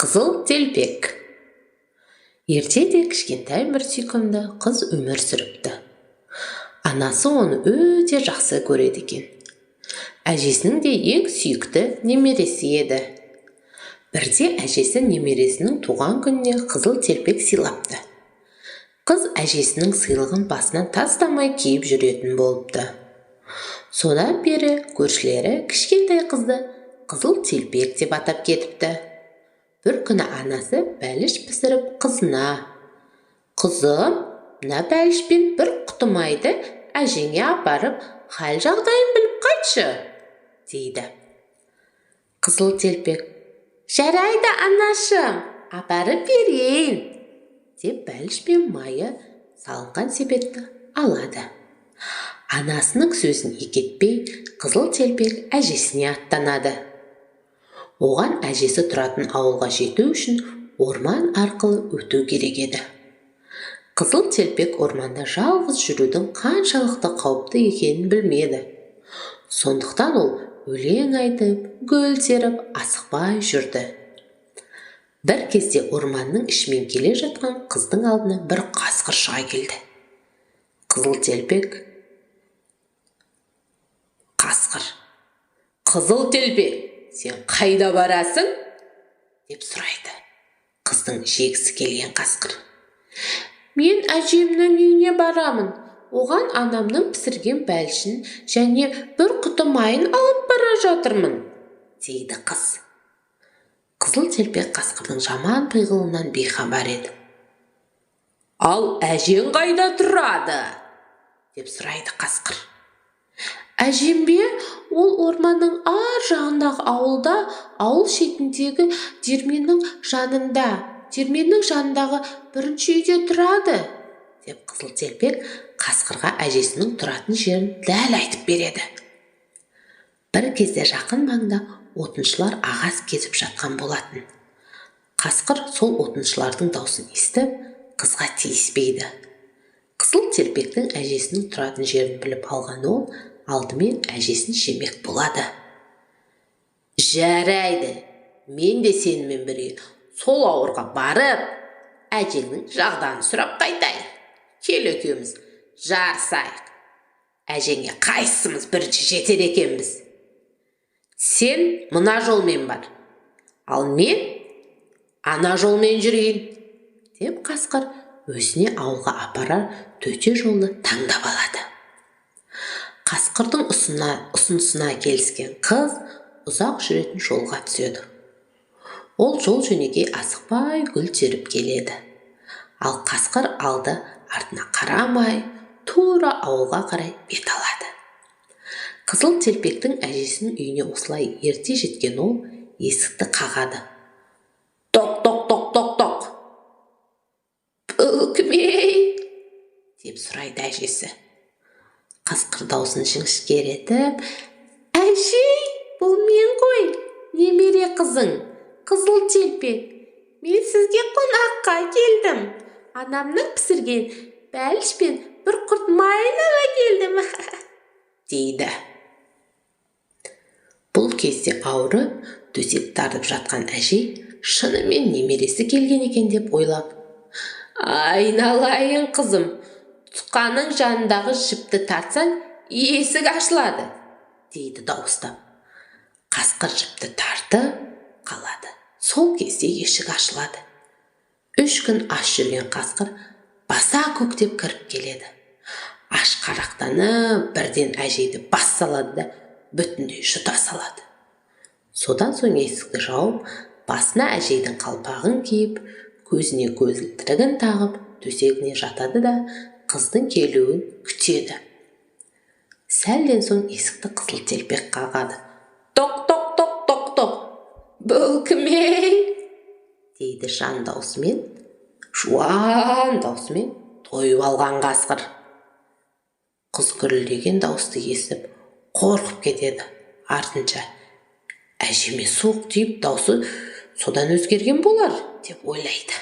Қызыл телпек. Ертеде кішкентай бір сүйкімді қыз өмір сүріпті. Анасы оны өте жақсы көреді екен. Әжесінің де ең сүйікті немересі еді. Бірде әжесі немересінің туған күніне қызыл телпек сыйлапты. Қыз әжесінің сыйлығын басынан тастамай киіп жүретін болыпты. Содан бері көршілері кішкентай қызды қызыл телпек деп атап кетіпті. Бір күні анасы бәліш пісіріп қызына: «Қызым, мына бәлішпен бір құты майды әжеңе апарып, хал жағдайын біліп қайтшы», дейді. Қызыл телпек: «Жарайды, анашым, апарып берейін», деп бәліш пен майы салынған себетті алады. Анасының сөзін екетпей, қызыл телпек әжесіне аттанады. Оған әжесі тұратын ауылға жету үшін орман арқылы өту керек еді. Қызыл телпек орманда жалғыз жүрудің қаншалықты қауіпті екенін білмеді. Сондықтан ол өлең айтып, гүл теріп, асықпай жүрді. Бір кезде орманның ішімен келе жатқан қыздың алдына бір қасқыр шыға келді. Қызыл телпек: «Қасқыр: «Қызыл телпек, сен қайда барасың?» деп сұрайды. Қыздың жегісі келген қасқыр: «Мен әжемнің үйіне барамын. Оған анамның пісірген бәлішін және бір құты майын алып бара жатырмын», дейді қыз. Қызыл телпек қасқырдың жаман пиғылынан бейхабар еді. «Ал әжең қайда тұрады?» деп сұрайды қасқыр. «Әжем бе? Ол орманның ар жағындағы ауылда, ауыл шетіндегі диірменнің жанындағы бірінші үйде тұрады», деп қызыл телпек қасқырға әжесінің тұратын жерін дәл айтып береді. Бір кезде жақын маңда отыншылар ағаш кесіп жатқан болатын. Қасқыр сол отыншылардың даусын естіп, қызға тиіспейді. Қызыл телпектің әжесінің тұратын жерін біліп алған ол алдымен әжесін жемек болады. «Жарайды, мен де сенімен бірге сол ауылға барып, әжеңнің жағдайын сұрап қайтайын. Кел екеуміз жарысайық. Әжеңе қайсымыз бірінші жетер екенбіз. Сен мына жолмен бар, ал мен ана жолмен жүрейін», деп қасқыр өзіне ауылға апарар төте жолды таңдап алады. Қасқырдың ұсынысына келіскен қыз ұзақ жүретін жолға түседі. Ол жол жөнекей асықпай гүл теріп келеді. Ал қасқыр алды артына қарамай, тура ауылға қарай бет алады. Қызыл телпектің әжесінің үйіне осылай ерте жеткен ол есікті қағады. «Тоқ, тоқ, тоқ, тоқ, тоқ. Бұл кім ей?» деп сұрайды әжесі. Қасқыр даусын жіңішкеретіп: «Әжей, бұл мен ғой, немере қызың, қызыл телпек. Мен сізге қонаққа келдім. Анамның пісірген бәліш пен бір құрт майын ала келдім», дейді. Бұл кезде ауырып, төсек тартып жатқан әжей шынымен немересі келген екен деп ойлап: «Айналайын қызым, тұтқаның жанындағы жіпті тартсаң, есік ашылады», дейді дауыстап. Қасқыр жіпті тартып қалады. Сол кезде есік ашылады. 3 күн аш жүрген қасқыр баса көктеп кіріп келеді. Аш қарақтанып бірден әжейді бас салады да бүтіндей жұта салады. Содан соң есікті жауып, басына әжейдің қалпағын киіп, көзіне көзілдірігін тағып, төсегіне жатады да қыздың келуін күтеді. Сәлден соң есікті қызыл телпек қағады. «Тоқ, тоқ, тоқ, тоқ, тоқ. Бұл кім ей?» дейді жуан даусымен тойып алған қасқыр. Қыз гүрілдеген дауысты естіп, қорқып кетеді. Артынша: «Әжеме суық тиіп, даусы содан өзгерген болар», деп ойлайды.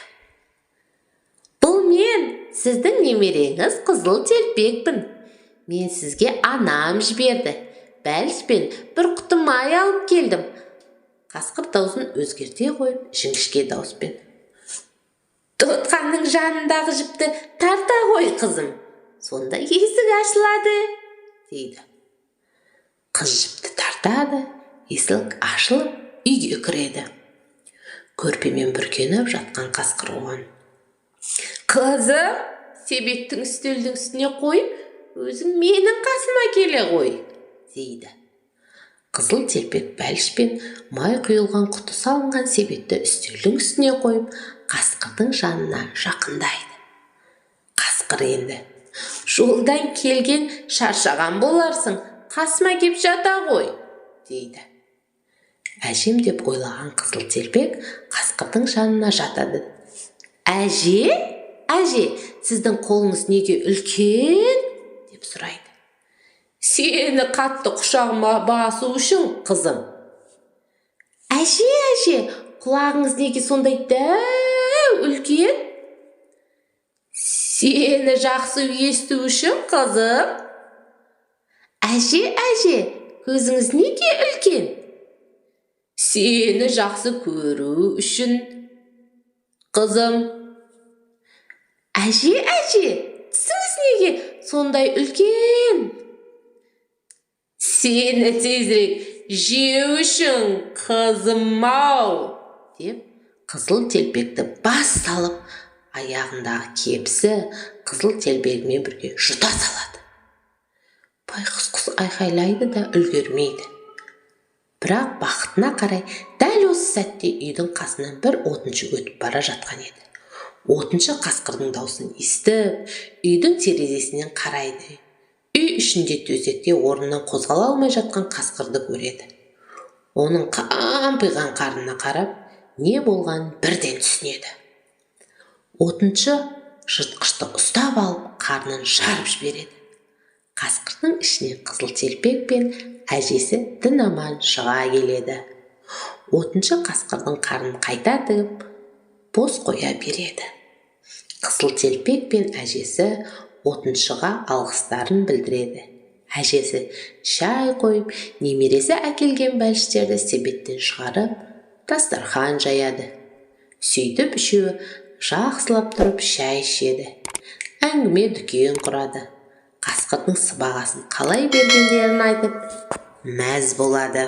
«Бұл мен, сіздің немереңіз қызыл телпекпін. Мен сізге анам жіберді. Бәліш пен бір құты май алып келдім. Қасқыр даусын өзгерте қойып, жіңішке дауыспен: «Тұтқанның жанындағы жіпті тарта қой, қызым. Сонда есік ашылады», дейді. Қыз жіпті тартады, есік ашылып, үйге кіреді. Көрпемен бүркеніп жатқан қасқыр оған: «Қызым, себеттің үстелдің үстіне қойып, өзің менің қасыма келе ғой», дейді. Қызыл телпек бәлішпен май құйылған құты салынған себетті үстелдің үстіне қойып, қасқырдың жанына жақындайды. Қасқыр енді: «Жолдан келген шаршаған боларсың, қасыма кеп жата ғой», дейді. Әжем деп ойлаған қызыл телпек қасқырдың жанына жатады. «Әже, сіздің қолыңыз неге үлкен?» деп сұрайды. «Сені қатты құшағыма басу үшін, қызым». «Әже, құлағыңыз неге сондай дәу үлкен?» «Сені жақсы есту үшін, қызым». «Әже, көзіңіз неге үлкен?» «Сені жақсы көру үшін, қызым». «Әже, тісіңіз неге сондай үлкен?» «Сені тезірек жеу үшін, қызым-ау», деп қызыл телпекті бас салып, аяғындағы кепсі қызыл телпегімен бірге жұта салады. Байқұс құс айқайлайды да үлгермейді. Бірақ бақытына қарай дәл осы сәтте үйдің қасынан бір отыншы өтіп бара жатқан еді. Отыншы қасқырдың даусын естіп, үйдің терезесінен қарайды. Үй ішінде төсекте орнынан қозғала алмай жатқан қасқырды көреді. Оның қампиған қарнына қарап, не болғанын бірден түсінеді. Отыншы жыртқышты ұстап алып, қарнын жарып жібереді. Қасқырдың ішінен қызыл телпек пен әжесі дін аман шыға келеді. Отыншы қасқырдың қарнын қайта тігіп, бос қоя береді. Қызыл телпек пен әжесі отыншыға алғыстарын білдіреді. Әжесі шай қойып, немересі әкелген бәліштерді себеттен шығарып, дастархан жаяды. Сөйтіп үшеуі жақсылап тұрып шай ішеді. Әңгіме дүкен құрады. Қасқырдың сыбағасын қалай бергендерін айтып, мәз болады.